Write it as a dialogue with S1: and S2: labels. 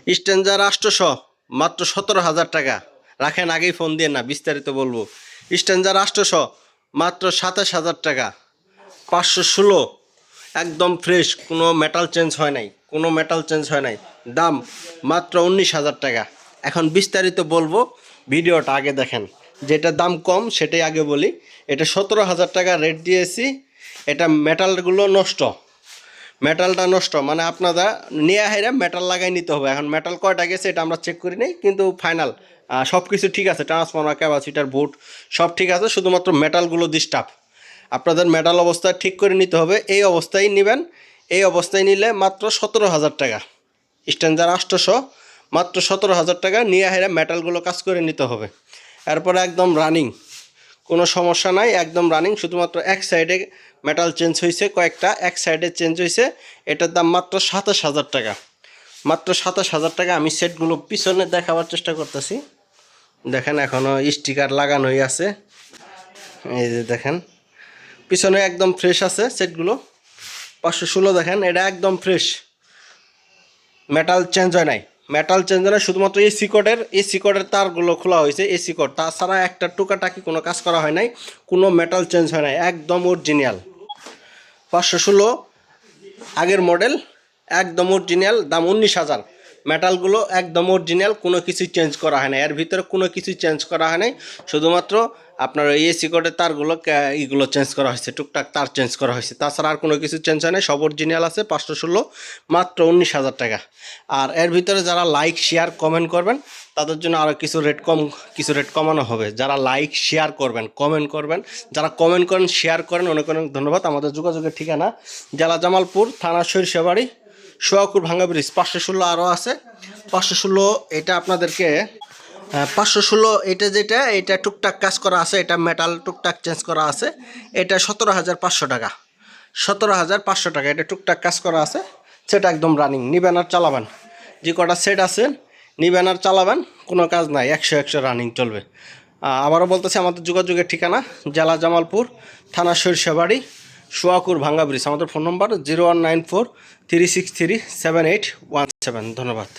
S1: স্ট্যান্ডার 800 মাত্র 17,000 টাকা। রাখেন, আগেই ফোন দিয়ে না, বিস্তারিত বলবো। স্ট্যান্ডার 800 মাত্র 27,000 টাকা। 516 একদম ফ্রেশ, কোনো মেটাল চেঞ্জ হয় নাই, কোনো মেটাল চেঞ্জ হয় নাই। দাম মাত্র 19,000 টাকা। এখন বিস্তারিত বলবো, ভিডিওটা আগে দেখেন। যেটা দাম কম সেটাই আগে বলি। এটা 17,000 টাকা রেট দিয়েছি। এটা মেটালগুলো নষ্ট, মেটালটা নষ্ট, মানে আপনারা নিয়ে হাইরা মেটাল লাগাই নিতে হবে। এখন মেটাল কয়টা গেছে এটা আমরা চেক করি নাই, কিন্তু ফাইনাল সব কিছু ঠিক আছে। ট্রান্সফর্মার, ক্যাপাসিটার, ভোল্ট সব ঠিক আছে, শুধুমাত্র মেটালগুলো ডিস্টার্ব। আপনাদের মেটাল অবস্থা ঠিক করে নিতে হবে। এই অবস্থায় নেবেন। এই অবস্থায় নিলে মাত্র 17,000 টাকা। স্ট্যান্ডার 800 মাত্র 17,000 টাকা। নিয়ে হাইরা মেটালগুলো কাজ করে নিতে হবে। এরপরে একদম রানিং, কোনো সমস্যা নাই, একদম রানিং। শুধুমাত্র এক সাইডে মেটাল চেঞ্জ হয়েছে, কয়েকটা এক সাইডে চেঞ্জ হয়েছে। এটার দাম মাত্র 27,000 টাকা। মাত্র 27,000 টাকা। আমি সেটগুলো পিছনে দেখাবার চেষ্টা করতেছি। দেখেন, এখনও স্টিকার লাগানোই আছে। এই যে দেখেন, পিছনে একদম ফ্রেশ আছে সেটগুলো। 516 দেখেন, এটা একদম ফ্রেশ, মেটাল চেঞ্জ হয় নাই। মেটাল চেঞ্জ হয় না, শুধুমাত্র এসি কোডের তারগুলো খোলা হয়েছে, এসি কোড। তাছাড়া একটা টুকাটাকি কোনো কাজ করা হয় নাই, কোনো মেটাল চেঞ্জ হয় নাই, একদম অরিজিনাল। 516 আগের মডেল, একদম অরিজিনাল। দাম 19,000। মেটালগুলো একদম অরিজিনাল, কোনো কিছুই চেঞ্জ করা হয় না। এর ভিতরে কোনো কিছুই চেঞ্জ করা হয় নাই, শুধুমাত্র আপনার ওই এসি কোডের তারগুলো এইগুলো চেঞ্জ করা হয়েছে, টুকটাক তার চেঞ্জ করা হয়েছে। তাছাড়া আর কোনো কিছু চেঞ্জ হয় না, সব অরিজিনাল আছে। 516 মাত্র 19,000 টাকা। আর এর ভিতরে যারা লাইক, শেয়ার, কমেন্ট করবেন তাদের জন্য আরও কিছু রেট কমানো হবে। যারা লাইক, শেয়ার করবেন, কমেন্ট করবেন, যারা কমেন্ট করেন, শেয়ার করেন, অনেক অনেক ধন্যবাদ। আমাদের যোগাযোগের ঠিকানা জেলা জামালপুর, থানা সরিষাবাড়ি, সোয়াকুর ভাঙ্গা ব্রিজ। 516 আরও আছে। 516 এটা আপনাদেরকে 516 এটা টুকটাক কাজ করা আছে, এটা মেটাল টুকটাক চেঞ্জ করা আছে। এটা 17,500 টাকা। 17,500 টাকা। এটা টুকটাক কাজ করা আছে। সেটা একদম রানিং। নিবেন আর চালাবেন। যে কটা সেট আছে নিবেন আর চালাবেন, কোনো কাজ নাই, 100 রানিং চলবে। আবারও বলতেছি, আমাদের যোগাযোগের ঠিকানা জেলা জামালপুর, থানা সরিষাবাড়ি, সোয়াকুর ভাঙ্গা ব্রিজ। আমাদের ফোন নম্বর 0194 363 7817। ধন্যবাদ।